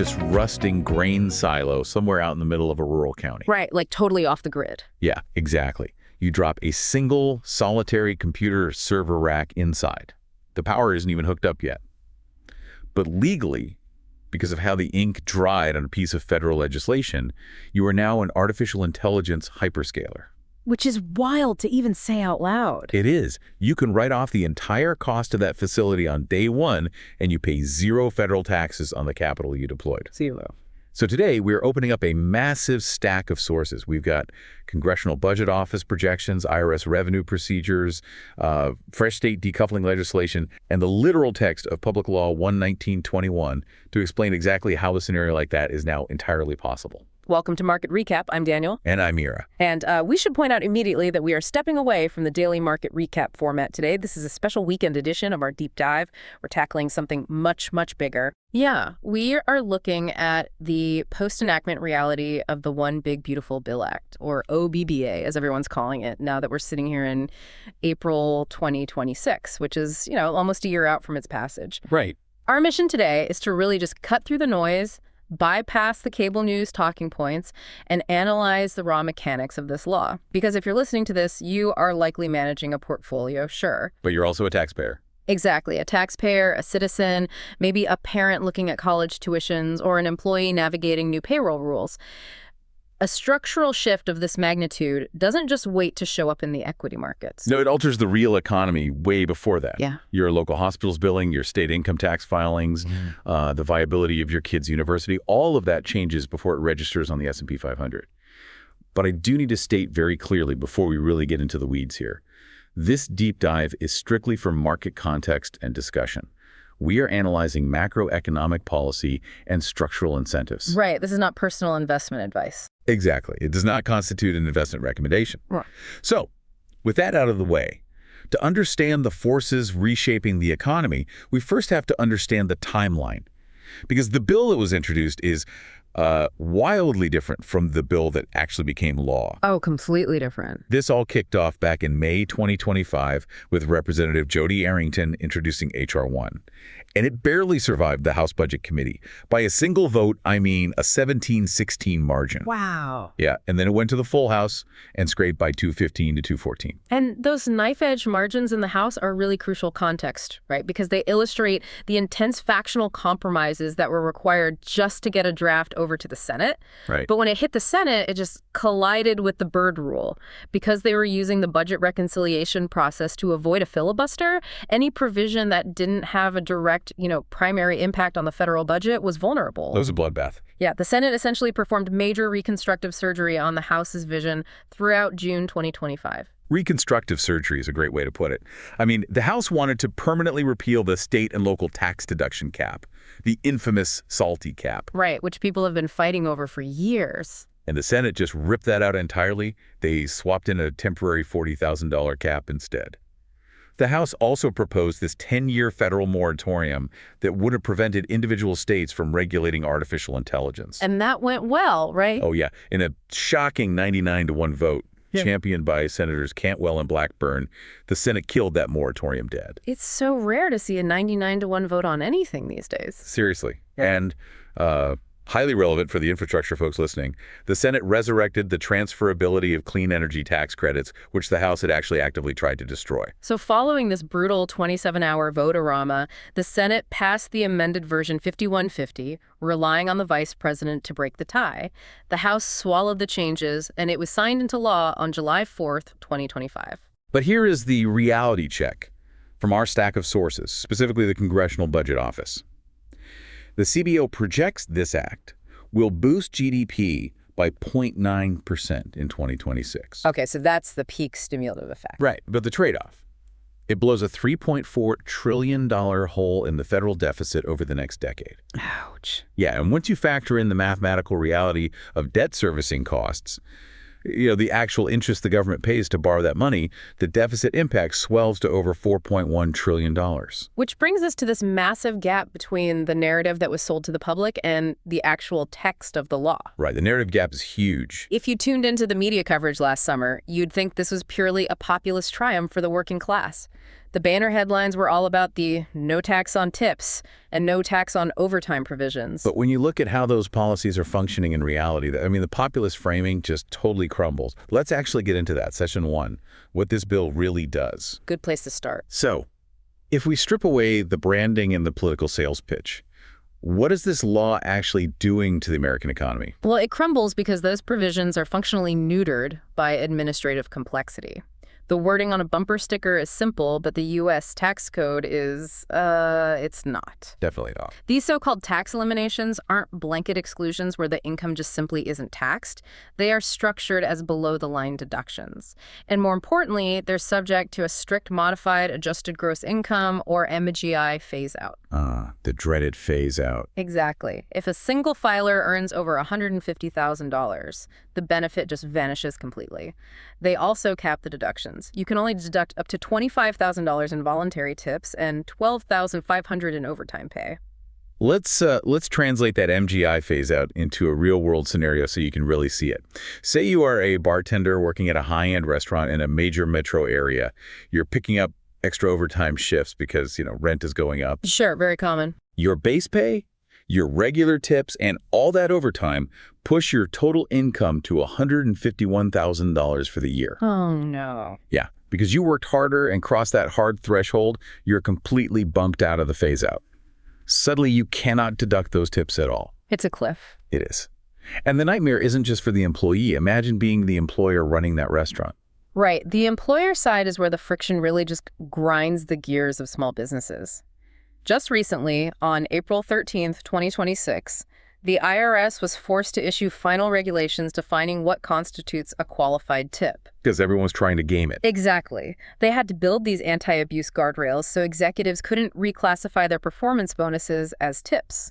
just rusting grain silo somewhere out in the middle of a rural county. Right, like totally off the grid. Yeah, exactly. You drop a single solitary computer server rack inside. The power isn't even hooked up yet. But legally, because of how the ink dried on a piece of federal legislation, you are now an artificial intelligence hyperscaler. Which is wild to even say out loud. It is. You can write off the entire cost of that facility on day one, and you pay zero federal taxes on the capital you deployed. Zero. So today, we're opening up a massive stack of sources. We've got Congressional Budget Office projections, IRS revenue procedures, fresh state decoupling legislation, and the literal text of Public Law 11921 to explain exactly how a scenario like that is now entirely possible. Welcome to Market Recap. I'm Daniel. And I'm Ira. And we should point out immediately that we are stepping away from the daily market recap format today. This is a special weekend edition of our deep dive. We're tackling something much, much bigger. Yeah, we are looking at the post-enactment reality of the One Big Beautiful Bill Act, or OBBBA, as everyone's calling it, now that we're sitting here in April 2026, which is, almost a year out from its passage. Right. Our mission today is to really just cut through the noise, bypass the cable news talking points, and analyze the raw mechanics of this law. Because if you're listening to this, you are likely managing a portfolio, sure. But you're also a taxpayer. Exactly. A taxpayer, a citizen, maybe a parent looking at college tuitions, or an employee navigating new payroll rules. A structural shift of this magnitude doesn't just wait to show up in the equity markets. No, it alters the real economy way before that. Yeah. Your local hospital's billing, your state income tax filings, the viability of your kid's university, all of that changes before it registers on the S&P 500. But I do need to state very clearly before we really get into the weeds here, this deep dive is strictly for market context and discussion. We are analyzing macroeconomic policy and structural incentives. Right. This is not personal investment advice. Exactly. It does not constitute an investment recommendation. Right. So, with that out of the way, to understand the forces reshaping the economy, we first have to understand the timeline. Because the bill that was introduced is wildly different from the bill that actually became law. Oh, completely different. This all kicked off back in May 2025 with Representative Jody Arrington introducing H.R. 1. And it barely survived the House Budget Committee. By a single vote, I mean a 17-16 margin. Wow. Yeah, and then it went to the full House and scraped by 215 to 214. And those knife-edge margins in the House are really crucial context, right? Because they illustrate the intense factional compromises that were required just to get a draft over to the Senate. Right. But when it hit the Senate, it just collided with the Byrd rule. Because they were using the budget reconciliation process to avoid a filibuster, any provision that didn't have a direct, primary impact on the federal budget was vulnerable. That was a bloodbath. Yeah, the Senate essentially performed major reconstructive surgery on the House's vision throughout June 2025. Reconstructive surgery is a great way to put it. I mean, the House wanted to permanently repeal the state and local tax deduction cap, the infamous SALTY cap. Right, which people have been fighting over for years. And the Senate just ripped that out entirely. They swapped in a temporary $40,000 cap instead. The House also proposed this 10-year federal moratorium that would have prevented individual states from regulating artificial intelligence. And that went well, right? Oh, yeah. In a shocking 99-1 vote, championed by Senators Cantwell and Blackburn, the Senate killed that moratorium dead. It's so rare to see a 99-1 vote on anything these days. Seriously. And highly relevant for the infrastructure folks listening, the Senate resurrected the transferability of clean energy tax credits, which the House had actually actively tried to destroy. So following this brutal 27-hour vote-a-rama, the Senate passed the amended version 5150, relying on the vice president to break the tie. The House swallowed the changes, and it was signed into law on July 4th, 2025. But here is the reality check from our stack of sources, specifically the Congressional Budget Office. The CBO projects this act will boost GDP by 0.9% in 2026. Okay, so that's the peak stimulative effect. Right, but the trade-off, it blows a $3.4 trillion hole in the federal deficit over the next decade. Ouch. Yeah, and once you factor in the mathematical reality of debt servicing costs, the actual interest the government pays to borrow that money, the deficit impact swells to over $4.1 trillion. Which brings us to this massive gap between the narrative that was sold to the public and the actual text of the law. Right, the narrative gap is huge. If you tuned into the media coverage last summer, you'd think this was purely a populist triumph for the working class. The banner headlines were all about the no tax on tips and no tax on overtime provisions. But when you look at how those policies are functioning in reality, the populist framing just totally crumbles. Let's actually get into that, Session 1, what this bill really does. Good place to start. So, if we strip away the branding and the political sales pitch, what is this law actually doing to the American economy? Well, it crumbles because those provisions are functionally neutered by administrative complexity. The wording on a bumper sticker is simple, but the U.S. tax code is, it's not. Definitely not. These so-called tax eliminations aren't blanket exclusions where the income just simply isn't taxed. They are structured as below-the-line deductions. And more importantly, they're subject to a strict modified adjusted gross income, or MGI, phase-out. The dreaded phase-out. Exactly. If a single filer earns over $150,000, the benefit just vanishes completely. They also cap the deductions. You can only deduct up to $25,000 in voluntary tips and $12,500 in overtime pay. Let's translate that MGI phase-out into a real-world scenario so you can really see it. Say you are a bartender working at a high-end restaurant in a major metro area. You're picking up extra overtime shifts because, rent is going up. Sure, very common. Your base pay, your regular tips, and all that overtime push your total income to $151,000 for the year. Oh, no. Yeah, because you worked harder and crossed that hard threshold, you're completely bumped out of the phase-out. Suddenly, you cannot deduct those tips at all. It's a cliff. It is. And the nightmare isn't just for the employee. Imagine being the employer running that restaurant. Right. The employer side is where the friction really just grinds the gears of small businesses. Just recently, on April 13th, 2026, the IRS was forced to issue final regulations defining what constitutes a qualified tip. Because everyone was trying to game it. Exactly. They had to build these anti-abuse guardrails so executives couldn't reclassify their performance bonuses as tips.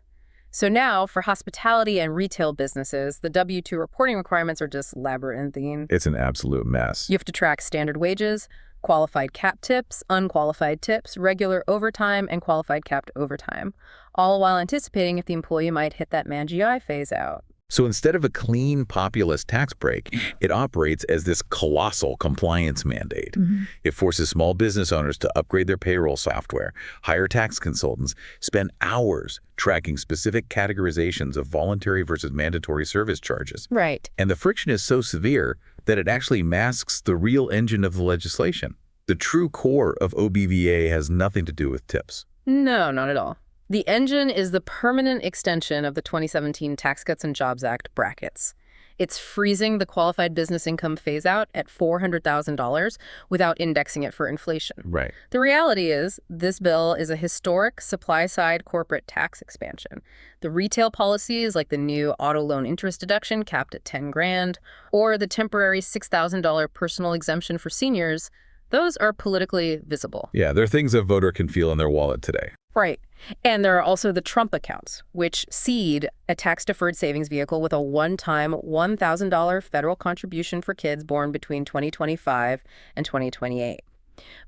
So now, for hospitality and retail businesses, the W-2 reporting requirements are just labyrinthine. It's an absolute mess. You have to track standard wages, qualified cap tips, unqualified tips, regular overtime, and qualified capped overtime, all while anticipating if the employee might hit that MGI phase-out. So instead of a clean populist tax break, it operates as this colossal compliance mandate. It forces small business owners to upgrade their payroll software, hire tax consultants, spend hours tracking specific categorizations of voluntary versus mandatory service charges. Right. And the friction is so severe that it actually masks the real engine of the legislation. The true core of OBBBA has nothing to do with tips. No, not at all. The engine is the permanent extension of the 2017 Tax Cuts and Jobs Act brackets. It's freezing the qualified business income phase-out at $400,000 without indexing it for inflation. Right. The reality is, this bill is a historic supply-side corporate tax expansion. The retail policies, like the new auto loan interest deduction capped at $10,000, or the temporary $6,000 personal exemption for seniors, those are politically visible. Yeah, they're things a voter can feel in their wallet today. Right. And there are also the Trump accounts, which seed a tax-deferred savings vehicle with a one-time $1,000 federal contribution for kids born between 2025 and 2028.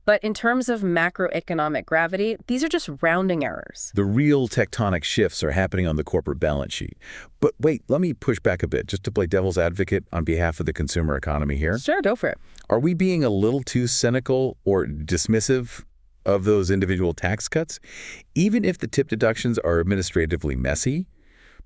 But in terms of macroeconomic gravity, these are just rounding errors. The real tectonic shifts are happening on the corporate balance sheet. But wait, let me push back a bit just to play devil's advocate on behalf of the consumer economy here. Sure, go for it. Are we being a little too cynical or dismissive of those individual tax cuts? Even if the tip deductions are administratively messy,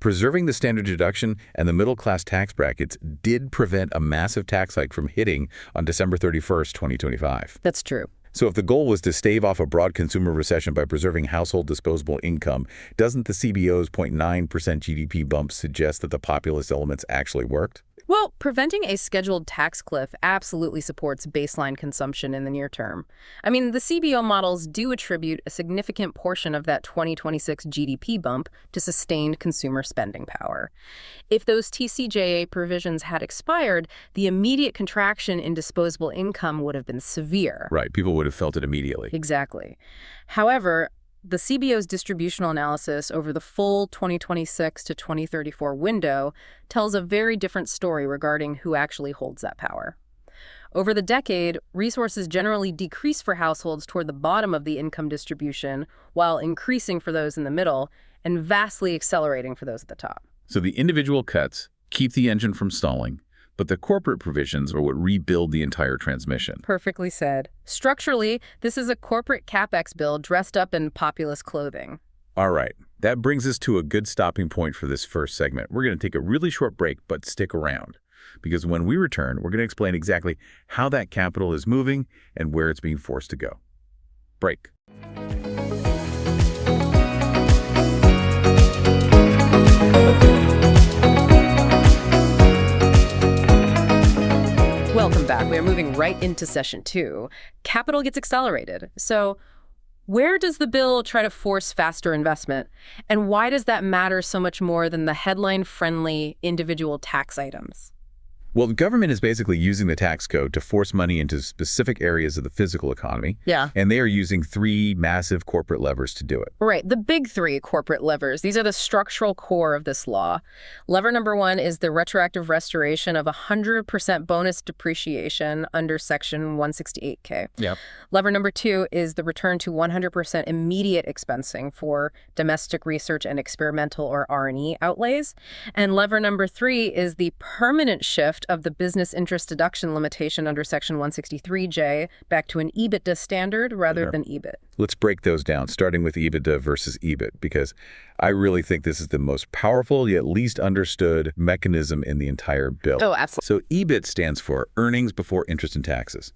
preserving the standard deduction and the middle-class tax brackets did prevent a massive tax hike from hitting on December 31st, 2025. That's true. So if the goal was to stave off a broad consumer recession by preserving household disposable income, doesn't the CBO's 0.9% GDP bump suggest that the populist elements actually worked? Well, preventing a scheduled tax cliff absolutely supports baseline consumption in the near term. I mean, the CBO models do attribute a significant portion of that 2026 GDP bump to sustained consumer spending power. If those TCJA provisions had expired, the immediate contraction in disposable income would have been severe. Right, people would have felt it immediately. Exactly. However, the CBO's distributional analysis over the full 2026 to 2034 window tells a very different story regarding who actually holds that power. Over the decade, resources generally decrease for households toward the bottom of the income distribution while increasing for those in the middle and vastly accelerating for those at the top. So the individual cuts keep the engine from stalling. but the corporate provisions are what rebuild the entire transmission. Perfectly said. Structurally, this is a corporate CapEx bill dressed up in populist clothing. All right, that brings us to a good stopping point for this first segment. We're going to take a really short break, but stick around, because when we return, we're going to explain exactly how that capital is moving and where it's being forced to go. Break. Welcome back. We are moving right into session 2. Capital gets accelerated. So where does the bill try to force faster investment? And why does that matter so much more than the headline-friendly individual tax items? Well, the government is basically using the tax code to force money into specific areas of the physical economy. Yeah. And they are using 3 massive corporate levers to do it. Right. The big 3 corporate levers. These are the structural core of this law. Lever number 1 is the retroactive restoration of 100% bonus depreciation under Section 168K. Yep. Lever number 2 is the return to 100% immediate expensing for domestic research and experimental or R&E outlays. And lever number 3 is the permanent shift of the business interest deduction limitation under Section 163J back to an EBITDA standard rather than EBIT. Let's break those down, starting with EBITDA versus EBIT, because I really think this is the most powerful yet least understood mechanism in the entire bill. Oh, absolutely. So EBIT stands for earnings before interest and taxes.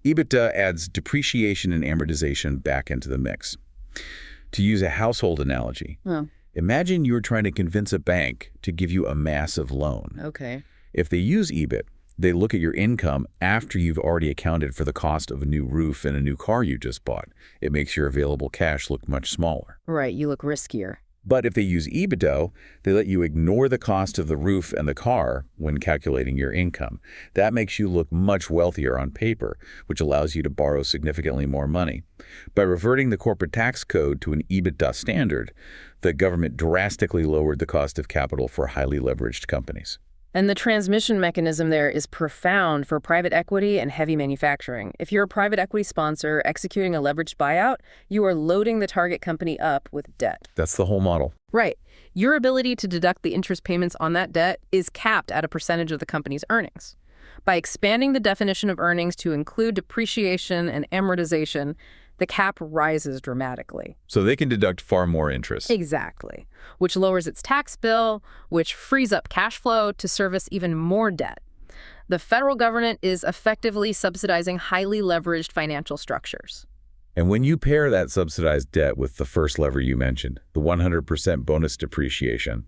EBITDA adds depreciation and amortization back into the mix. To use a household analogy, imagine you're trying to convince a bank to give you a massive loan. Okay. If they use EBIT, they look at your income after you've already accounted for the cost of a new roof and a new car you just bought. It makes your available cash look much smaller. Right, you look riskier. But if they use EBITDA, they let you ignore the cost of the roof and the car when calculating your income. That makes you look much wealthier on paper, which allows you to borrow significantly more money. By reverting the corporate tax code to an EBITDA standard, the government drastically lowered the cost of capital for highly leveraged companies. And the transmission mechanism there is profound for private equity and heavy manufacturing. If you're a private equity sponsor executing a leveraged buyout, you are loading the target company up with debt. That's the whole model. Right. Your ability to deduct the interest payments on that debt is capped at a percentage of the company's earnings. By expanding the definition of earnings to include depreciation and amortization, the cap rises dramatically. So they can deduct far more interest. Exactly. Which lowers its tax bill, which frees up cash flow to service even more debt. The federal government is effectively subsidizing highly leveraged financial structures. And when you pair that subsidized debt with the first lever you mentioned, the 100% bonus depreciation,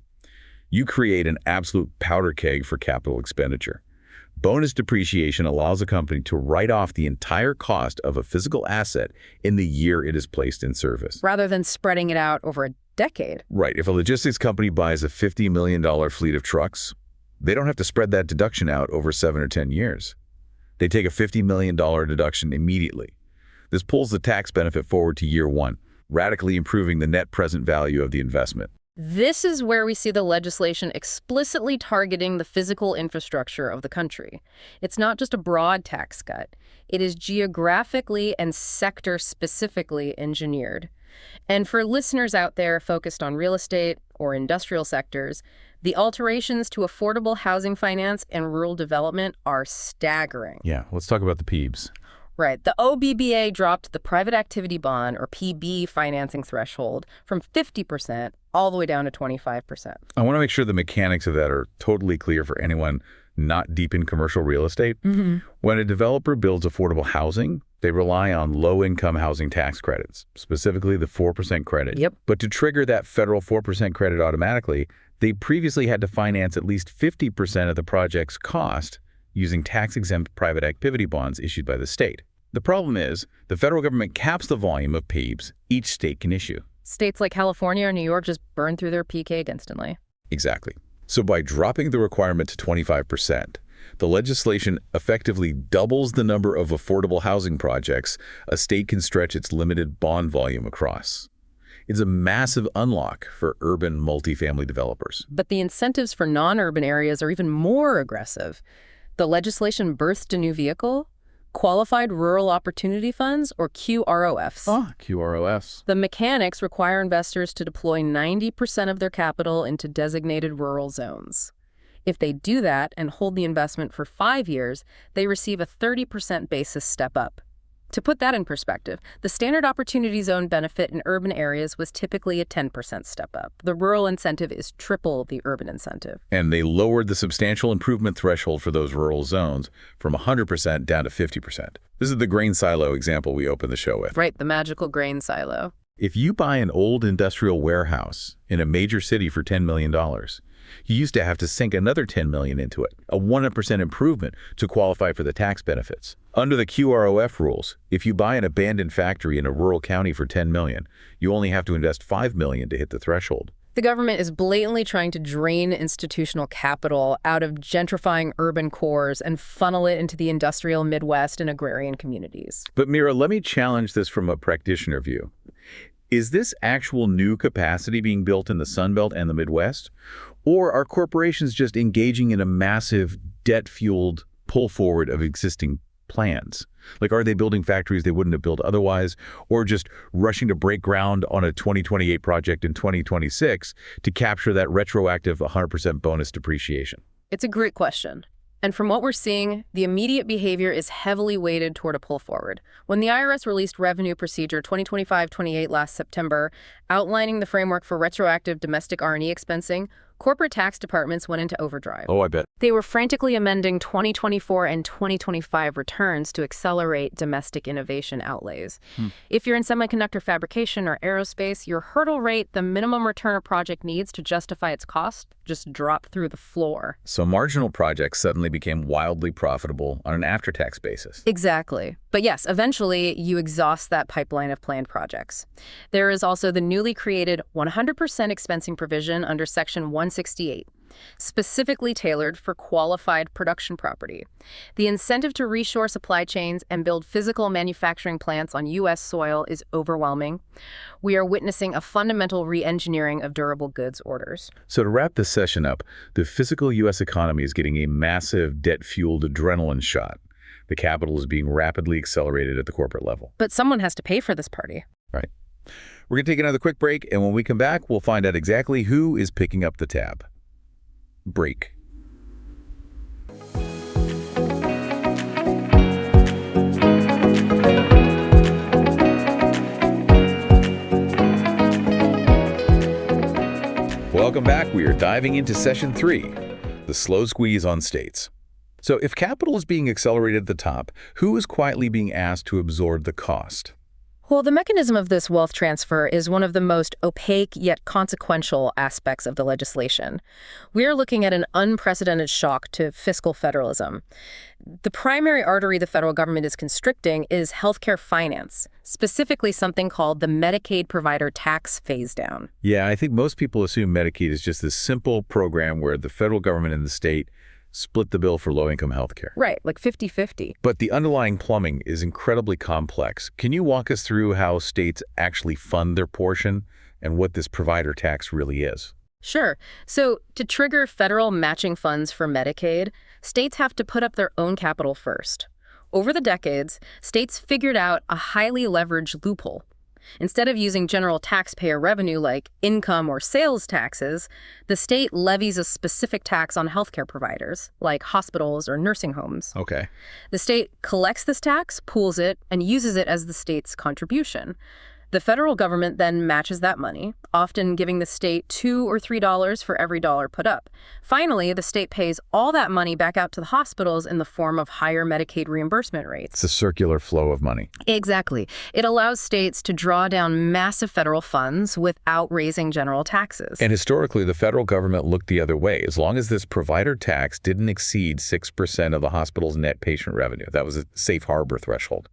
you create an absolute powder keg for capital expenditure. Bonus depreciation allows a company to write off the entire cost of a physical asset in the year it is placed in service. Rather than spreading it out over a decade. Right. If a logistics company buys a $50 million fleet of trucks, they don't have to spread that deduction out over 7 or 10 years. They take a $50 million deduction immediately. This pulls the tax benefit forward to year 1, radically improving the net present value of the investment. This is where we see the legislation explicitly targeting the physical infrastructure of the country. It's not just a broad tax cut. It is geographically and sector-specifically engineered. And for listeners out there focused on real estate or industrial sectors, the alterations to affordable housing finance and rural development are staggering. Yeah, let's talk about the PEBs. Right. The OBBBA dropped the private activity bond, or PB, financing threshold from 50% all the way down to 25%. I want to make sure the mechanics of that are totally clear for anyone not deep in commercial real estate. When a developer builds affordable housing, they rely on low-income housing tax credits, specifically the 4% credit. Yep. But to trigger that federal 4% credit automatically, they previously had to finance at least 50% of the project's cost using tax-exempt private activity bonds issued by the state. The problem is, the federal government caps the volume of PEBs each state can issue. States like California or New York just burn through their PK instantly. Exactly. So by dropping the requirement to 25%, the legislation effectively doubles the number of affordable housing projects a state can stretch its limited bond volume across. It's a massive unlock for urban multifamily developers. But the incentives for non-urban areas are even more aggressive. The legislation birthed a new vehicle, Qualified Rural Opportunity Funds, or QROFs. QROFs. The mechanics require investors to deploy 90% of their capital into designated rural zones. If they do that and hold the investment for 5 years, they receive a 30% basis step up. To put that in perspective, the standard opportunity zone benefit in urban areas was typically a 10% step up. The rural incentive is triple the urban incentive. And they lowered the substantial improvement threshold for those rural zones from 100% down to 50%. This is the grain silo example we opened the show with. Right, the magical grain silo. If you buy an old industrial warehouse in a major city for $10 million, you used to have to sink another $10 million into it, a 100% improvement to qualify for the tax benefits. Under the QROF rules, if you buy an abandoned factory in a rural county for $10 million, you only have to invest $5 million to hit the threshold. The government is blatantly trying to drain institutional capital out of gentrifying urban cores and funnel it into the industrial Midwest and agrarian communities. But Mira, let me challenge this from a practitioner view. Is this actual new capacity being built in the Sun Belt and the Midwest? Or are corporations just engaging in a massive debt-fueled pull forward of existing plans? Like, are they building factories they wouldn't have built otherwise, or just rushing to break ground on a 2028 project in 2026 to capture that retroactive 100% bonus depreciation? It's a great question. And from what we're seeing, the immediate behavior is heavily weighted toward a pull forward. When the IRS released Revenue Procedure 2025-28 last September, outlining the framework for retroactive domestic R&E expensing, corporate tax departments went into overdrive. Oh, I bet. They were frantically amending 2024 and 2025 returns to accelerate domestic innovation outlays. If you're in semiconductor fabrication or aerospace, your hurdle rate, the minimum return a project needs to justify its cost, just dropped through the floor. So marginal projects suddenly became wildly profitable on an after-tax basis. Exactly. But yes, eventually you exhaust that pipeline of planned projects. There is also the newly created 100% expensing provision under Section 168, specifically tailored for qualified production property. The incentive to reshore supply chains and build physical manufacturing plants on U.S. soil is overwhelming. We are witnessing a fundamental re-engineering of durable goods orders. So to wrap this session up, the physical U.S. economy is getting a massive debt-fueled adrenaline shot. The capital is being rapidly accelerated at the corporate level. But someone has to pay for this party. Right. We're going to take another quick break, and when we come back, we'll find out exactly who is picking up the tab. Break. Welcome back. We are diving into Session 3, the slow squeeze on states. So if capital is being accelerated at the top, who is quietly being asked to absorb the cost? Well, the mechanism of this wealth transfer is one of the most opaque yet consequential aspects of the legislation. We are looking at an unprecedented shock to fiscal federalism. The primary artery the federal government is constricting is healthcare finance, specifically something called the Medicaid provider tax phase-down. Yeah, I think most people assume Medicaid is just this simple program where the federal government and the state split the bill for low-income health care. Right, like 50-50. But the underlying plumbing is incredibly complex. Can you walk us through how states actually fund their portion and what this provider tax really is? Sure. So to trigger federal matching funds for Medicaid, states have to put up their own capital first. Over the decades, states figured out a highly leveraged loophole. Instead of using general taxpayer revenue like income or sales taxes, the state levies a specific tax on healthcare providers, like hospitals or nursing homes. Okay. The state collects this tax, pools it, and uses it as the state's contribution. The federal government then matches that money, often giving the state $2 or $3 for every dollar put up. Finally, the state pays all that money back out to the hospitals in the form of higher Medicaid reimbursement rates. It's a circular flow of money. Exactly. It allows states to draw down massive federal funds without raising general taxes. And historically, the federal government looked the other way. As long as this provider tax didn't exceed 6% of the hospital's net patient revenue, that was a safe harbor threshold.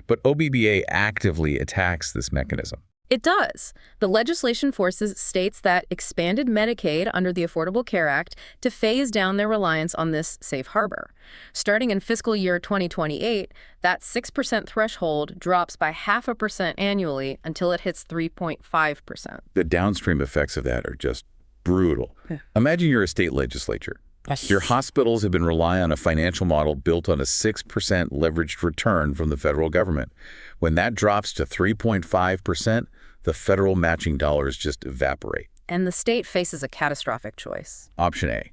But OBBBA actively attacks this mechanism. It does. The legislation forces states that expanded Medicaid under the Affordable Care Act to phase down their reliance on this safe harbor. Starting in fiscal year 2028, that 6% threshold drops by 0.5% annually until it hits 3.5%. The downstream effects of that are just brutal. Imagine you're a state legislature. Your hospitals have been relying on a financial model built on a 6% leveraged return from the federal government. When that drops to 3.5%, the federal matching dollars just evaporate. And the state faces a catastrophic choice. Option A.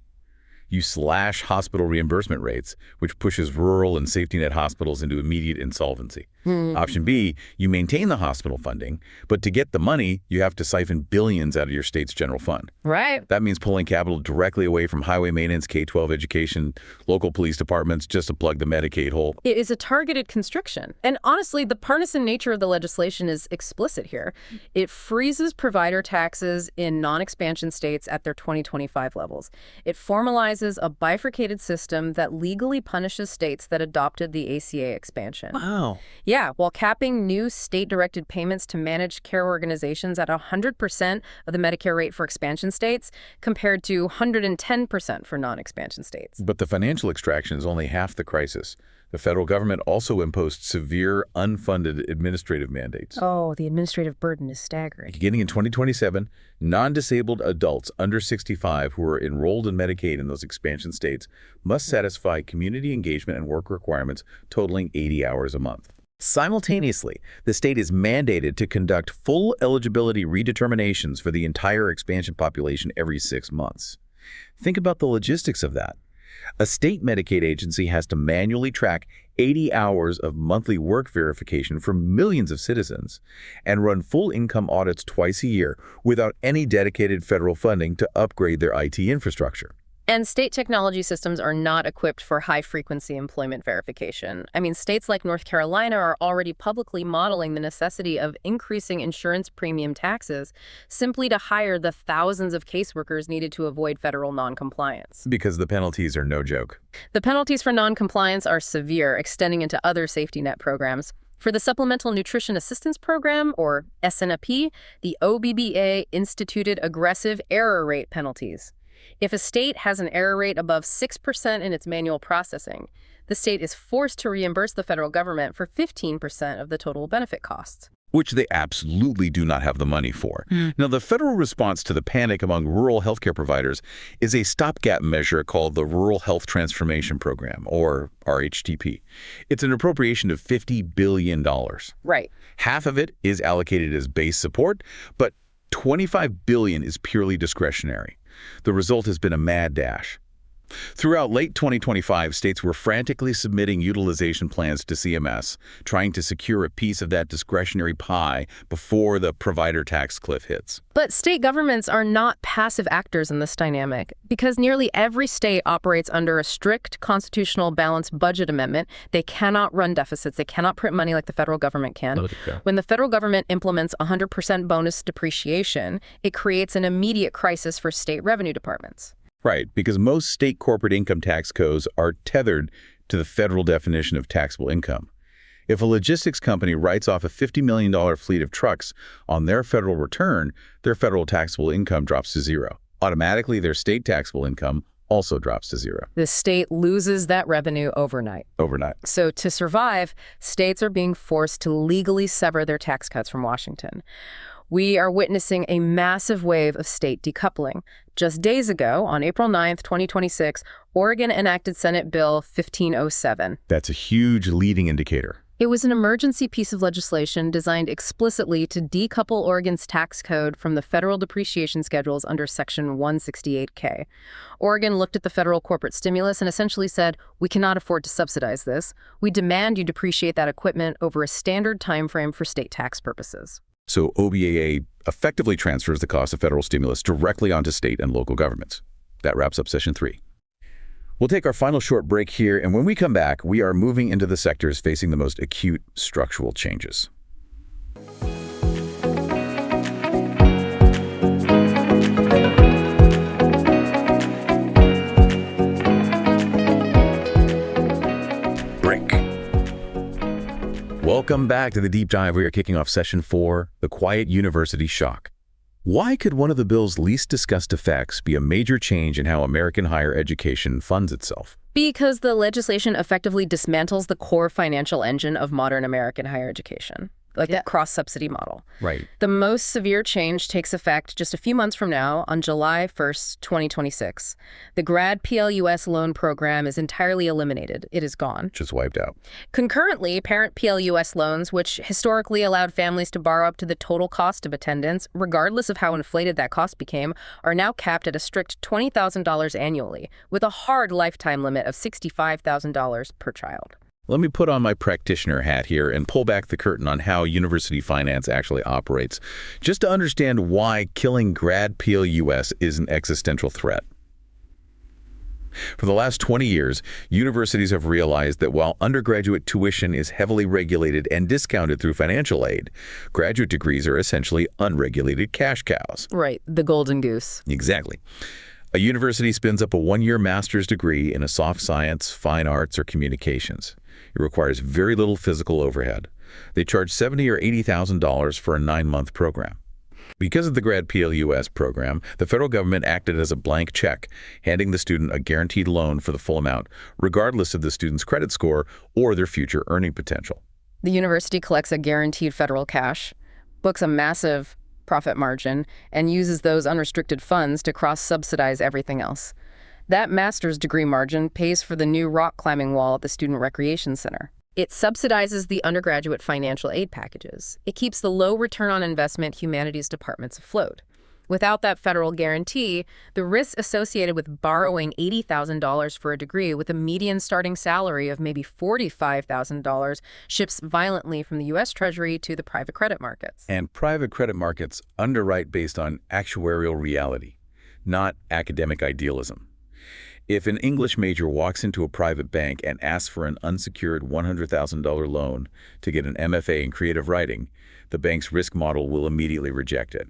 You slash hospital reimbursement rates, which pushes rural and safety net hospitals into immediate insolvency. Option B, you maintain the hospital funding, but to get the money, you have to siphon billions out of your state's general fund. Right. That means pulling capital directly away from highway maintenance, K-12 education, local police departments, just to plug the Medicaid hole. It is a targeted constriction. And honestly, the partisan nature of the legislation is explicit here. It freezes provider taxes in non-expansion states at their 2025 levels. It formalizes a bifurcated system that legally punishes states that adopted the ACA expansion. Wow. Yeah, while capping new state-directed payments to managed care organizations at 100% of the Medicare rate for expansion states, compared to 110% for non-expansion states. But the financial extraction is only half the crisis. The federal government also imposed severe, unfunded administrative mandates. Oh, the administrative burden is staggering. Beginning in 2027, non-disabled adults under 65 who are enrolled in Medicaid in those expansion states must satisfy community engagement and work requirements totaling 80 hours a month. Simultaneously, the state is mandated to conduct full eligibility redeterminations for the entire expansion population every 6 months. Think about the logistics of that. A state Medicaid agency has to manually track 80 hours of monthly work verification for millions of citizens and run full income audits twice a year without any dedicated federal funding to upgrade their IT infrastructure. And state technology systems are not equipped for high-frequency employment verification. I mean, states like North Carolina are already publicly modeling the necessity of increasing insurance premium taxes simply to hire the thousands of caseworkers needed to avoid federal noncompliance. Because the penalties are no joke. The penalties for noncompliance are severe, extending into other safety net programs. For the Supplemental Nutrition Assistance Program, or SNAP, the OBBBA instituted aggressive error rate penalties. If a state has an error rate above 6% in its manual processing, the state is forced to reimburse the federal government for 15% of the total benefit costs. Which they absolutely do not have the money for. Now, the federal response to the panic among rural healthcare providers is a stopgap measure called the Rural Health Transformation Program, or RHTP. It's an appropriation of $50 billion. Right. Half of it is allocated as base support, but $25 billion is purely discretionary. The result has been a mad dash. Throughout late 2025, states were frantically submitting utilization plans to CMS, trying to secure a piece of that discretionary pie before the provider tax cliff hits. But state governments are not passive actors in this dynamic, because nearly every state operates under a strict constitutional balanced budget amendment. They cannot run deficits. They cannot print money like the federal government can. Okay. When the federal government implements 100% bonus depreciation, it creates an immediate crisis for state revenue departments. Right, because most state corporate income tax codes are tethered to the federal definition of taxable income. If a logistics company writes off a $50 million fleet of trucks on their federal return, their federal taxable income drops to zero. Automatically, their state taxable income also drops to zero. The state loses that revenue overnight. So to survive, states are being forced to legally sever their tax cuts from Washington. We are witnessing a massive wave of state decoupling. Just days ago, on April 9th, 2026, Oregon enacted Senate Bill 1507. That's a huge leading indicator. It was an emergency piece of legislation designed explicitly to decouple Oregon's tax code from the federal depreciation schedules under Section 168K. Oregon looked at the federal corporate stimulus and essentially said, we cannot afford to subsidize this. We demand you depreciate that equipment over a standard time frame for state tax purposes. So OBBBA effectively transfers the cost of federal stimulus directly onto state and local governments. That wraps up Session 3. We'll take our final short break here, and when we come back, we are moving into the sectors facing the most acute structural changes. Welcome back to the Deep Dive. We are kicking off Session 4, the Quiet University Shock. Why could one of the bill's least discussed effects be a major change in how American higher education funds itself? Because the legislation effectively dismantles the core financial engine of modern American higher education. like a cross-subsidy model. Right. The most severe change takes effect just a few months from now on July 1st, 2026. The grad PLUS loan program is entirely eliminated. It is gone. Just wiped out. Concurrently, parent PLUS loans, which historically allowed families to borrow up to the total cost of attendance, regardless of how inflated that cost became, are now capped at a strict $20,000 annually, with a hard lifetime limit of $65,000 per child. Let me put on my practitioner hat here and pull back the curtain on how university finance actually operates, just to understand why killing grad PLUS is an existential threat. For the last 20 years, universities have realized that while undergraduate tuition is heavily regulated and discounted through financial aid, graduate degrees are essentially unregulated cash cows. Right, the golden goose. Exactly. A university spins up a one-year master's degree in a soft science, fine arts, or communications. It requires very little physical overhead. They charge $70,000 or $80,000 for a 9-month program. Because of the grad PLUS program, the federal government acted as a blank check, handing the student a guaranteed loan for the full amount, regardless of the student's credit score or their future earning potential. The university collects a guaranteed federal cash, books a massive profit margin, and uses those unrestricted funds to cross-subsidize everything else. That master's degree margin pays for the new rock climbing wall at the Student Recreation Center. It subsidizes the undergraduate financial aid packages. It keeps the low return on investment humanities departments afloat. Without that federal guarantee, the risks associated with borrowing $80,000 for a degree with a median starting salary of maybe $45,000 shifts violently from the U.S. Treasury to the private credit markets. And private credit markets underwrite based on actuarial reality, not academic idealism. If an English major walks into a private bank and asks for an unsecured $100,000 loan to get an MFA in creative writing, the bank's risk model will immediately reject it.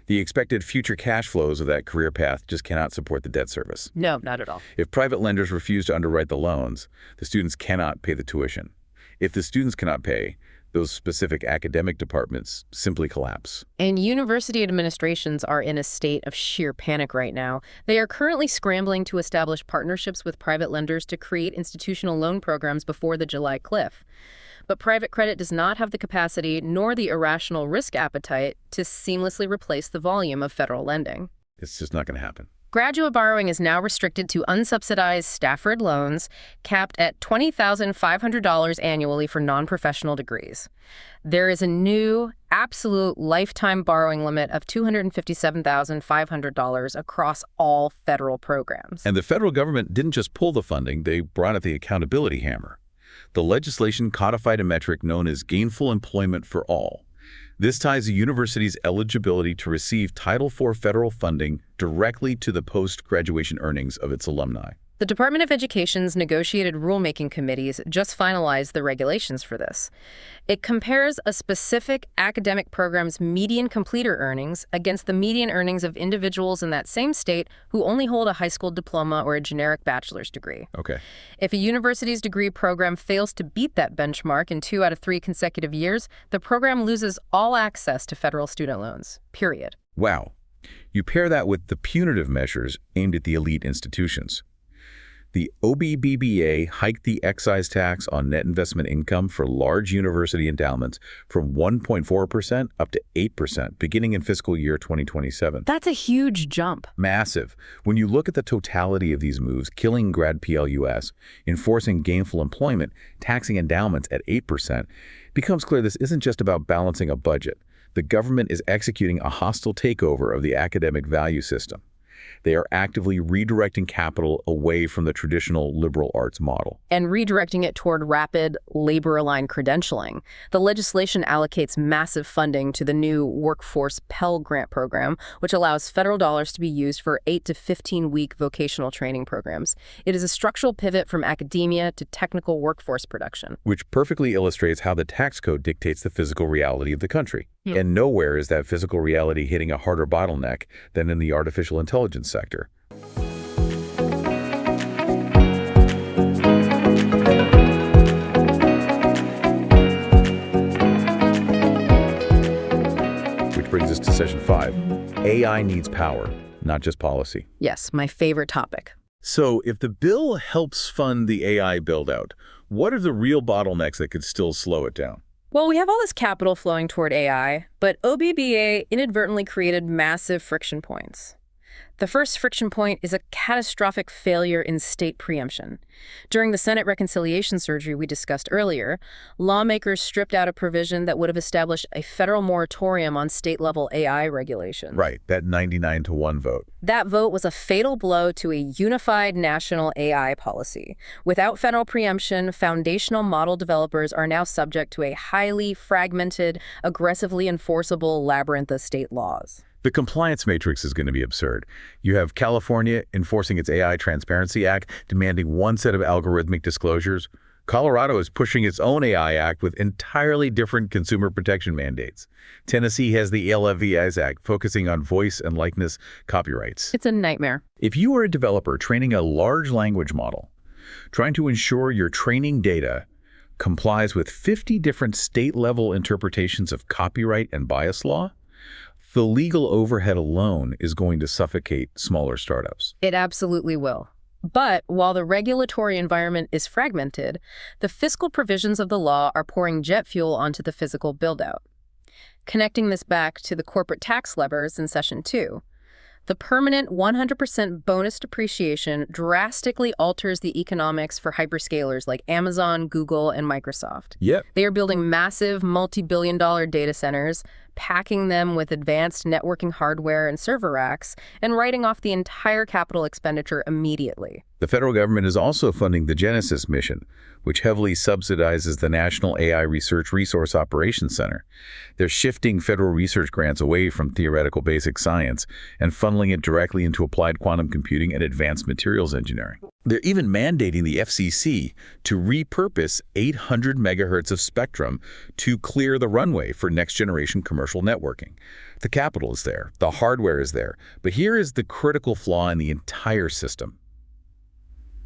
The expected future cash flows of that career path just cannot support the debt service. No, not at all. If private lenders refuse to underwrite the loans, the students cannot pay the tuition. If the students cannot pay, those specific academic departments simply collapse. And university administrations are in a state of sheer panic right now. They are currently scrambling to establish partnerships with private lenders to create institutional loan programs before the July cliff. But private credit does not have the capacity nor the irrational risk appetite to seamlessly replace the volume of federal lending. It's just not going to happen. Graduate borrowing is now restricted to unsubsidized Stafford loans, capped at $20,500 annually for non-professional degrees. There is a new, absolute lifetime borrowing limit of $257,500 across all federal programs. And the federal government didn't just pull the funding, they brought out the accountability hammer. The legislation codified a metric known as gainful employment for all. This ties a university's eligibility to receive Title IV federal funding directly to the post-graduation earnings of its alumni. The Department of Education's negotiated rulemaking committees just finalized the regulations for this. It compares a specific academic program's median completer earnings against the median earnings of individuals in that same state who only hold a high school diploma or a generic bachelor's degree. Okay. If a university's degree program fails to beat that benchmark in 2 out of 3 consecutive years, the program loses all access to federal student loans, period. Wow. You pair that with the punitive measures aimed at the elite institutions. The OBBBA hiked the excise tax on net investment income for large university endowments from 1.4% up to 8% beginning in fiscal year 2027. That's a huge jump. Massive. When you look at the totality of these moves, killing grad PLUS, enforcing gainful employment, taxing endowments at 8%, it becomes clear this isn't just about balancing a budget. The government is executing a hostile takeover of the academic value system. They are actively redirecting capital away from the traditional liberal arts model. And redirecting it toward rapid, labor-aligned credentialing. The legislation allocates massive funding to the new Workforce Pell Grant program, which allows federal dollars to be used for 8 to 15-week vocational training programs. It is a structural pivot from academia to technical workforce production. Which perfectly illustrates how the tax code dictates the physical reality of the country. Yeah. And nowhere is that physical reality hitting a harder bottleneck than in the artificial intelligence sector. Which brings us to session 5. AI needs power, not just policy. Yes, my favorite topic. So if the bill helps fund the AI build-out, what are the real bottlenecks that could still slow it down? Well, we have all this capital flowing toward AI, but OBBBA inadvertently created massive friction points. The first friction point is a catastrophic failure in state preemption. During the Senate reconciliation surgery we discussed earlier, lawmakers stripped out a provision that would have established a federal moratorium on state-level AI regulation. Right, that 99-to-1 vote. That vote was a fatal blow to a unified national AI policy. Without federal preemption, foundational model developers are now subject to a highly fragmented, aggressively enforceable labyrinth of state laws. The compliance matrix is going to be absurd. You have California enforcing its AI Transparency Act, demanding one set of algorithmic disclosures. Colorado is pushing its own AI Act with entirely different consumer protection mandates. Tennessee has the LFVIs Act, focusing on voice and likeness copyrights. It's a nightmare. If you are a developer training a large language model, trying to ensure your training data complies with 50 different state-level interpretations of copyright and bias law, the legal overhead alone is going to suffocate smaller startups. It absolutely will. But while the regulatory environment is fragmented, the fiscal provisions of the law are pouring jet fuel onto the physical build-out. Connecting this back to the corporate tax levers in Session 2, the permanent 100% bonus depreciation drastically alters the economics for hyperscalers like Amazon, Google, and Microsoft. Yep. They are building massive multi-billion-dollar data centers, packing them with advanced networking hardware and server racks, and writing off the entire capital expenditure immediately. The federal government is also funding the Genesis mission, which heavily subsidizes the National AI Research Resource Operations Center. They're shifting federal research grants away from theoretical basic science and funneling it directly into applied quantum computing and advanced materials engineering. They're even mandating the FCC to repurpose 800 megahertz of spectrum to clear the runway for next-generation commercial networking. The capital is there, the hardware is there, but here is the critical flaw in the entire system.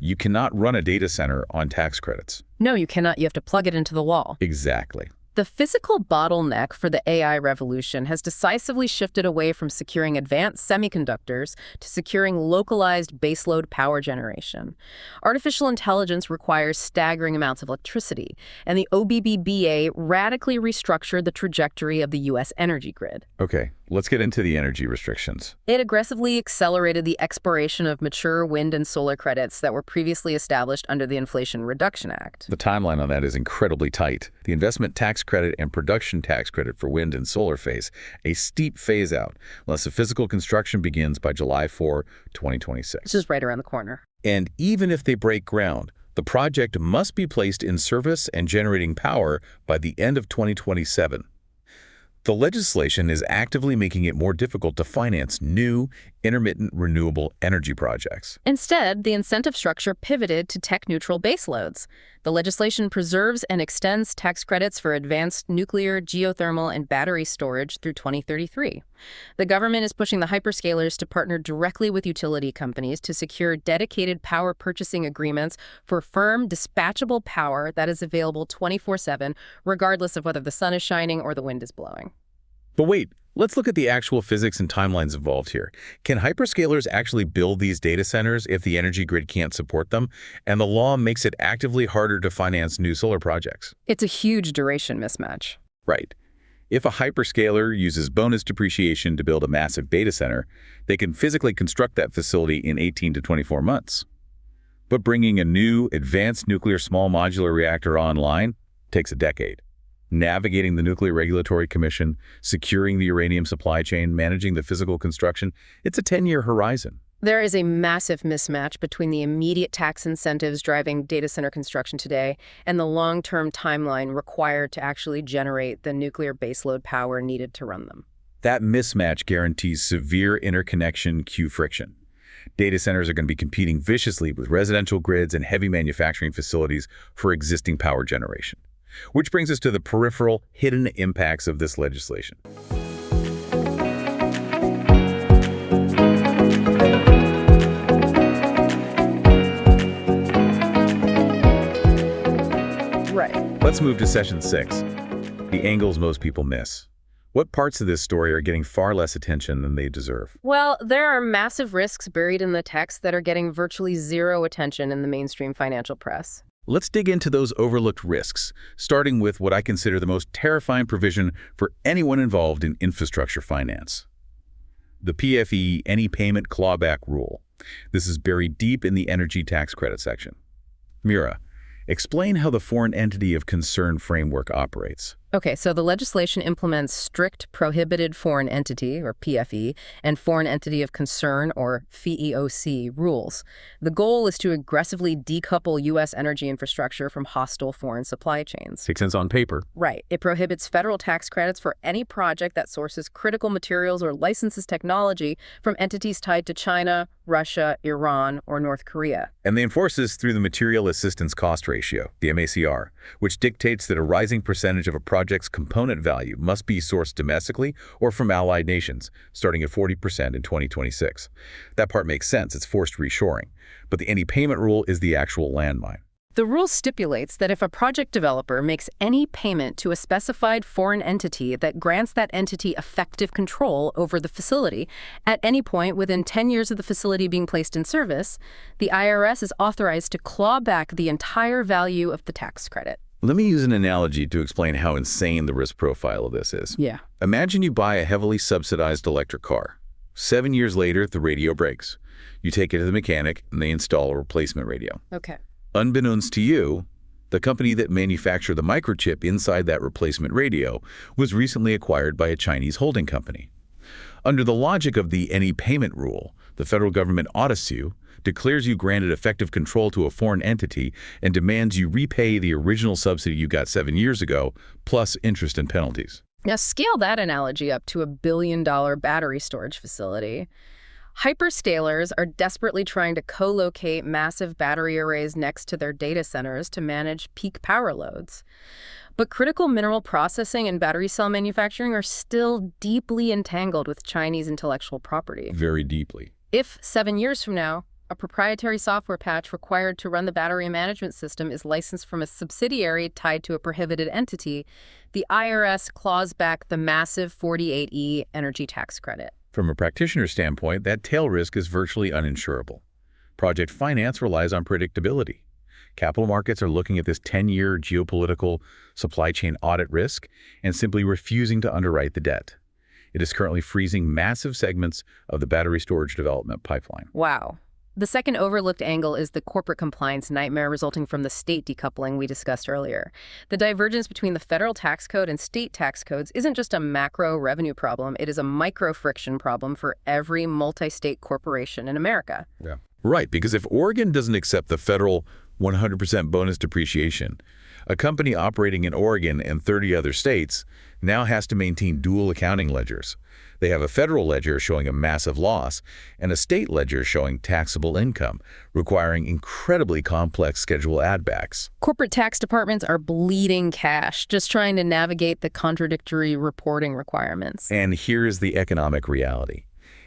You cannot run a data center on tax credits. No, you cannot. You have to plug it into the wall. Exactly. The physical bottleneck for the AI revolution has decisively shifted away from securing advanced semiconductors to securing localized baseload power generation. Artificial intelligence requires staggering amounts of electricity, and the OBBBA radically restructured the trajectory of the U.S. energy grid. Okay, let's get into the energy restrictions. It aggressively accelerated the expiration of mature wind and solar credits that were previously established under the Inflation Reduction Act. The timeline on that is incredibly tight. The investment tax credit and production tax credit for wind and solar face a steep phase-out, unless the physical construction begins by July 4, 2026. This is right around the corner. And even if they break ground, the project must be placed in service and generating power by the end of 2027. The legislation is actively making it more difficult to finance new, intermittent renewable energy projects. Instead, the incentive structure pivoted to tech-neutral baseloads. The legislation preserves and extends tax credits for advanced nuclear, geothermal, and battery storage through 2033. The government is pushing the hyperscalers to partner directly with utility companies to secure dedicated power purchasing agreements for firm, dispatchable power that is available 24/7, regardless of whether the sun is shining or the wind is blowing. But wait, let's look at the actual physics and timelines involved here. Can hyperscalers actually build these data centers if the energy grid can't support them? And the law makes it actively harder to finance new solar projects. It's a huge duration mismatch. Right. If a hyperscaler uses bonus depreciation to build a massive data center, they can physically construct that facility in 18 to 24 months. But bringing a new, advanced nuclear small modular reactor online takes a decade. Navigating the Nuclear Regulatory Commission, securing the uranium supply chain, managing the physical construction, it's a 10-year horizon. There is a massive mismatch between the immediate tax incentives driving data center construction today and the long-term timeline required to actually generate the nuclear baseload power needed to run them. That mismatch guarantees severe interconnection queue friction. Data centers are going to be competing viciously with residential grids and heavy manufacturing facilities for existing power generation. Which brings us to the peripheral, hidden impacts of this legislation. Right. Let's move to Session 6, the angles most people miss. What parts of this story are getting far less attention than they deserve? Well, there are massive risks buried in the text that are getting virtually zero attention in the mainstream financial press. Let's dig into those overlooked risks, starting with what I consider the most terrifying provision for anyone involved in infrastructure finance. The PFE Any Payment Clawback Rule. This is buried deep in the energy tax credit section. Mira, explain how the Foreign Entity of Concern framework operates. Okay, so the legislation implements strict prohibited foreign entity, or PFE, and foreign entity of concern, or FEOC, rules. The goal is to aggressively decouple U.S. energy infrastructure from hostile foreign supply chains. Makes sense on paper. Right. It prohibits federal tax credits for any project that sources critical materials or licenses technology from entities tied to China, Russia, Iran, or North Korea. And they enforce this through the Material Assistance Cost Ratio, the MACR, which dictates that a rising percentage of a project's component value must be sourced domestically or from allied nations, starting at 40% in 2026. That part makes sense, it's forced reshoring. But the Any Payment Rule is the actual landmine. The rule stipulates that if a project developer makes any payment to a specified foreign entity that grants that entity effective control over the facility at any point within 10 years of the facility being placed in service, the IRS is authorized to claw back the entire value of the tax credit. Let me use an analogy to explain how insane the risk profile of this is. Yeah. Imagine you buy a heavily subsidized electric car. 7 years later, the radio breaks. You take it to the mechanic, and they install a replacement radio. Okay. Unbeknownst to you, the company that manufactured the microchip inside that replacement radio was recently acquired by a Chinese holding company. Under the logic of the Any Payment Rule, the federal government ought to sue, declares you granted effective control to a foreign entity, and demands you repay the original subsidy you got 7 years ago, plus interest and penalties. Now scale that analogy up to $1 billion battery storage facility. Hyperscalers are desperately trying to co-locate massive battery arrays next to their data centers to manage peak power loads. But critical mineral processing and battery cell manufacturing are still deeply entangled with Chinese intellectual property. Very deeply. If 7 years from now, a proprietary software patch required to run the battery management system is licensed from a subsidiary tied to a prohibited entity, the IRS claws back the massive 48E energy tax credit. From a practitioner standpoint, that tail risk is virtually uninsurable. Project finance relies on predictability. Capital markets are looking at this 10-year geopolitical supply chain audit risk and simply refusing to underwrite the debt. It is currently freezing massive segments of the battery storage development pipeline. Wow. The second overlooked angle is the corporate compliance nightmare resulting from the state decoupling we discussed earlier. The divergence between the federal tax code and state tax codes isn't just a macro revenue problem, it is a micro friction problem for every multi-state corporation in America. Yeah. Right, because if Oregon doesn't accept the federal 100% bonus depreciation, a company operating in Oregon and 30 other states now has to maintain dual accounting ledgers. They have a federal ledger showing a massive loss and a state ledger showing taxable income, requiring incredibly complex schedule add-backs. Corporate tax departments are bleeding cash, just trying to navigate the contradictory reporting requirements. And here's the economic reality.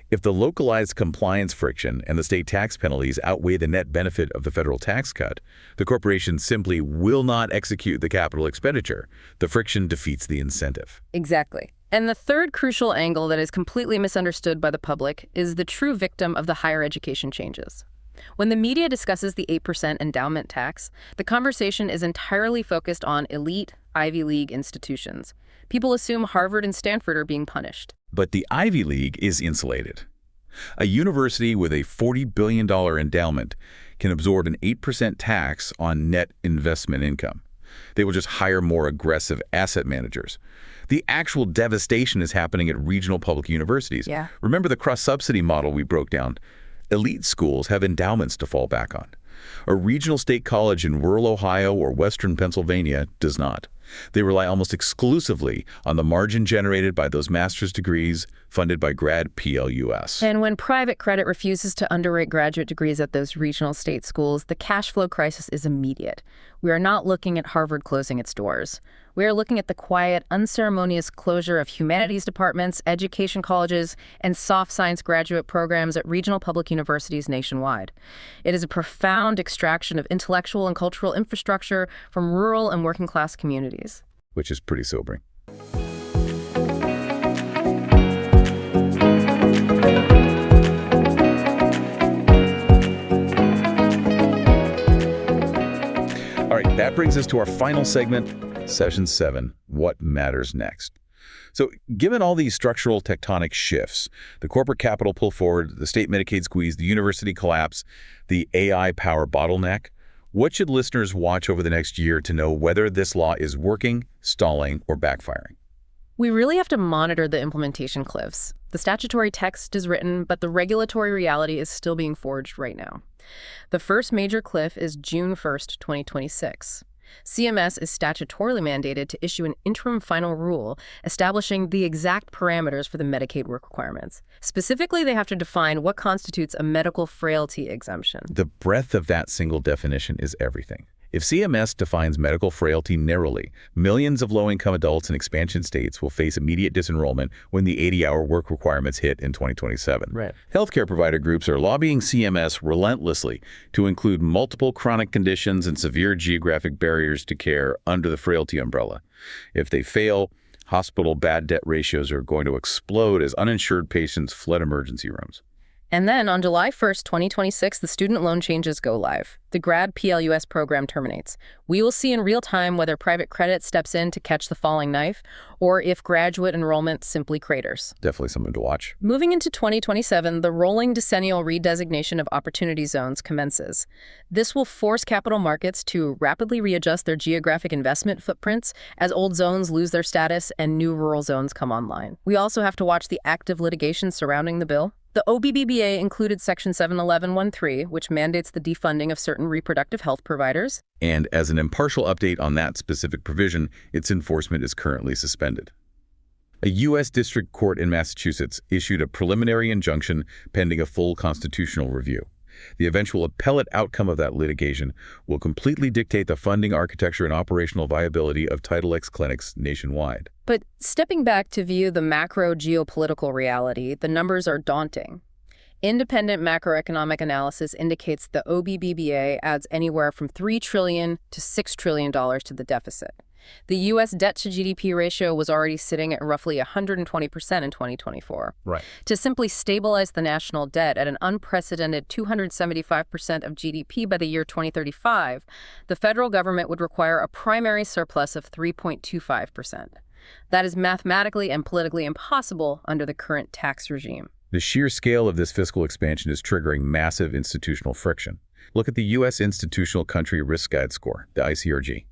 If the localized compliance friction and the state tax penalties outweigh the net benefit of the federal tax cut, the corporation simply will not execute the capital expenditure. The friction defeats the incentive. Exactly. And the third crucial angle that is completely misunderstood by the public is the true victim of the higher education changes. When the media discusses the 8% endowment tax, the conversation is entirely focused on elite Ivy League institutions. People assume Harvard and Stanford are being punished. But the Ivy League is insulated. A university with a $40 billion endowment can absorb an 8% tax on net investment income. They will just hire more aggressive asset managers. The actual devastation is happening at regional public universities. Yeah. Remember the cross-subsidy model we broke down? Elite schools have endowments to fall back on. A regional state college in rural Ohio or western Pennsylvania does not. They rely almost exclusively on the margin generated by those master's degrees funded by grad PLUS. And when private credit refuses to underwrite graduate degrees at those regional state schools, the cash flow crisis is immediate. We are not looking at Harvard closing its doors. We are looking at the quiet, unceremonious closure of humanities departments, education colleges, and soft science graduate programs at regional public universities nationwide. It is a profound extraction of intellectual and cultural infrastructure from rural and working class communities. Which is pretty sobering. All That brings us to our final segment, Session 7, What Matters Next? So given all these structural tectonic shifts, the corporate capital pull forward, the state Medicaid squeeze, the university collapse, the AI power bottleneck, what should listeners watch over the next year to know whether this law is working, stalling, or backfiring? We really have to monitor the implementation cliffs. The statutory text is written, but the regulatory reality is still being forged right now. The first major cliff is June 1st, 2026. CMS is statutorily mandated to issue an interim final rule establishing the exact parameters for the Medicaid work requirements. Specifically, they have to define what constitutes a medical frailty exemption. The breadth of that single definition is everything. If CMS defines medical frailty narrowly, millions of low-income adults in expansion states will face immediate disenrollment when the 80-hour work requirements hit in 2027. Right. Healthcare provider groups are lobbying CMS relentlessly to include multiple chronic conditions and severe geographic barriers to care under the frailty umbrella. If they fail, hospital bad debt ratios are going to explode as uninsured patients flood emergency rooms. And then on July 1st, 2026, the student loan changes go live. The grad PLUS program terminates. We will see in real time whether private credit steps in to catch the falling knife or if graduate enrollment simply craters. Definitely something to watch. Moving into 2027, the rolling decennial redesignation of opportunity zones commences. This will force capital markets to rapidly readjust their geographic investment footprints as old zones lose their status and new rural zones come online. We also have to watch the active litigation surrounding the bill. The OBBBA included Section 711.13, which mandates the defunding of certain reproductive health providers. And as an impartial update on that specific provision, its enforcement is currently suspended. A U.S. District Court in Massachusetts issued a preliminary injunction pending a full constitutional review. The eventual appellate outcome of that litigation will completely dictate the funding, architecture, and operational viability of Title X clinics nationwide. But stepping back to view the macro geopolitical reality, the numbers are daunting. Independent macroeconomic analysis indicates the OBBBA adds anywhere from $3 trillion to $6 trillion to the deficit. The U.S. debt-to-GDP ratio was already sitting at roughly 120% in 2024. Right. To simply stabilize the national debt at an unprecedented 275% of GDP by the year 2035, the federal government would require a primary surplus of 3.25%. That is mathematically and politically impossible under the current tax regime. The sheer scale of this fiscal expansion is triggering massive institutional friction. Look at the U.S. Institutional Country Risk Guide score, the ICRG.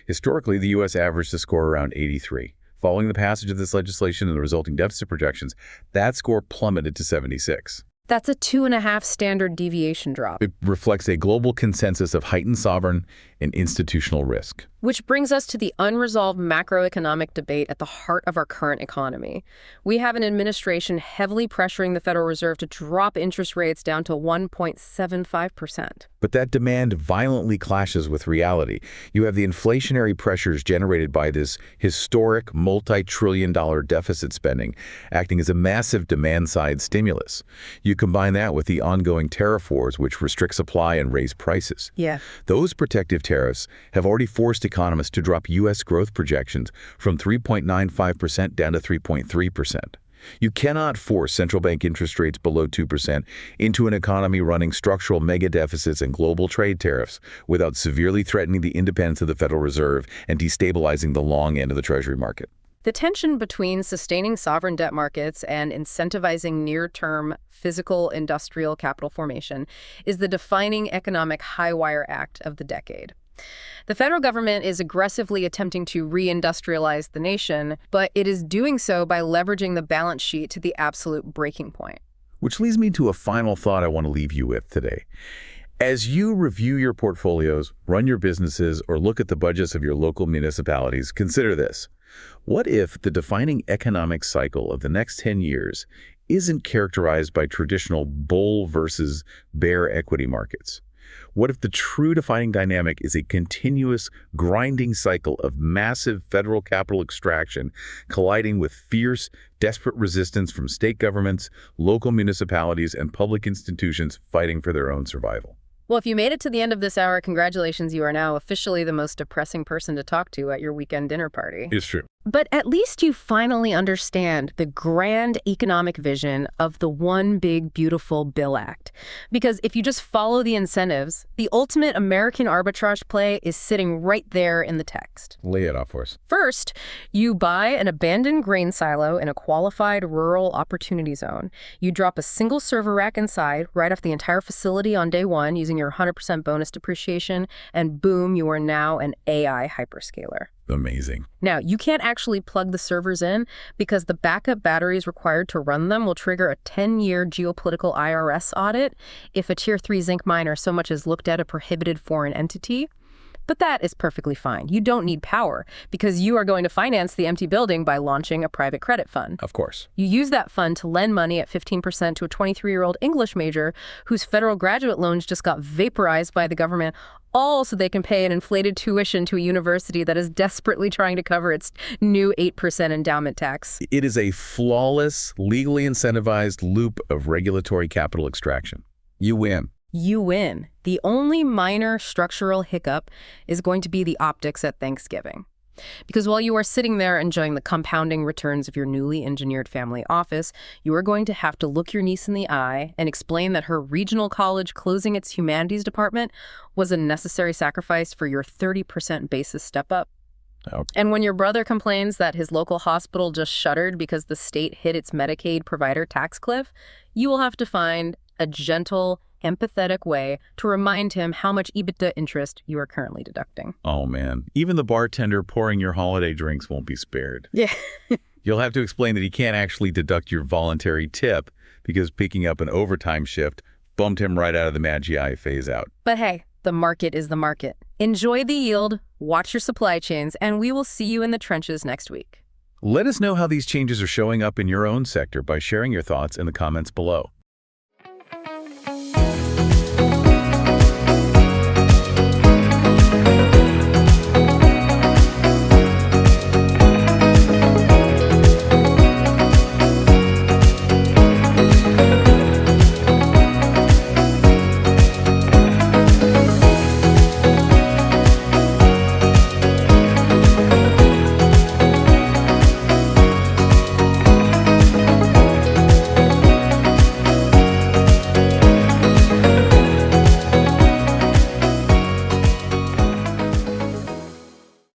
Historically, the U.S. averaged a score around 83. Following the passage of this legislation and the resulting deficit projections, that score plummeted to 76. That's a 2.5 standard deviation drop. It reflects a global consensus of heightened sovereign and institutional risk. Which brings us to the unresolved macroeconomic debate at the heart of our current economy. We have an administration heavily pressuring the Federal Reserve to drop interest rates down to 1.75%. But that demand violently clashes with reality. You have the inflationary pressures generated by this historic multi-trillion-dollar deficit spending acting as a massive demand-side stimulus. You combine that with the ongoing tariff wars, which restrict supply and raise prices. Yeah. Those protective tariffs have already forced economists to drop U.S. growth projections from 3.95% down to 3.3%. You cannot force central bank interest rates below 2% into an economy running structural mega deficits and global trade tariffs without severely threatening the independence of the Federal Reserve and destabilizing the long end of the Treasury market. The tension between sustaining sovereign debt markets and incentivizing near-term physical industrial capital formation is the defining economic high-wire act of the decade. The federal government is aggressively attempting to reindustrialize the nation, but it is doing so by leveraging the balance sheet to the absolute breaking point. Which leads me to a final thought I want to leave you with today. As you review your portfolios, run your businesses, or look at the budgets of your local municipalities, consider this. What if the defining economic cycle of the next 10 years isn't characterized by traditional bull versus bear equity markets? What if the true defining dynamic is a continuous, grinding cycle of massive federal capital extraction colliding with fierce, desperate resistance from state governments, local municipalities, and public institutions fighting for their own survival? Well, if you made it to the end of this hour, congratulations. You are now officially the most depressing person to talk to at your weekend dinner party. It's true. But at least you finally understand the grand economic vision of the One Big Beautiful Bill Act. Because if you just follow the incentives, the ultimate American arbitrage play is sitting right there in the text. Lay it off for us. First, you buy an abandoned grain silo in a qualified rural opportunity zone. You drop a single server rack inside, write off the entire facility on day one using your 100% bonus depreciation, and boom, you are now an AI hyperscaler. Amazing. Now, you can't actually plug the servers in because the backup batteries required to run them will trigger a 10-year geopolitical IRS audit if a Tier 3 zinc miner so much as looked at a prohibited foreign entity. But that is perfectly fine. You don't need power because you are going to finance the empty building by launching a private credit fund. Of course. You use that fund to lend money at 15% to a 23-year-old English major whose federal graduate loans just got vaporized by the government, all so they can pay an inflated tuition to a university that is desperately trying to cover its new 8% endowment tax. It is a flawless, legally incentivized loop of regulatory capital extraction. You win. You win. The only minor structural hiccup is going to be the optics at Thanksgiving. Because while you are sitting there enjoying the compounding returns of your newly engineered family office, you are going to have to look your niece in the eye and explain that her regional college closing its humanities department was a necessary sacrifice for your 30% basis step-up. Oh. And when your brother complains that his local hospital just shuttered because the state hit its Medicaid provider tax cliff, you will have to find a gentle, empathetic way to remind him how much EBITDA interest you are currently deducting. Oh, man. Even the bartender pouring your holiday drinks won't be spared. Yeah. You'll have to explain that he can't actually deduct your voluntary tip because picking up an overtime shift bumped him right out of the Magi phase out. But hey, the market is the market. Enjoy the yield, watch your supply chains, and we will see you in the trenches next week. Let us know how these changes are showing up in your own sector by sharing your thoughts in the comments below.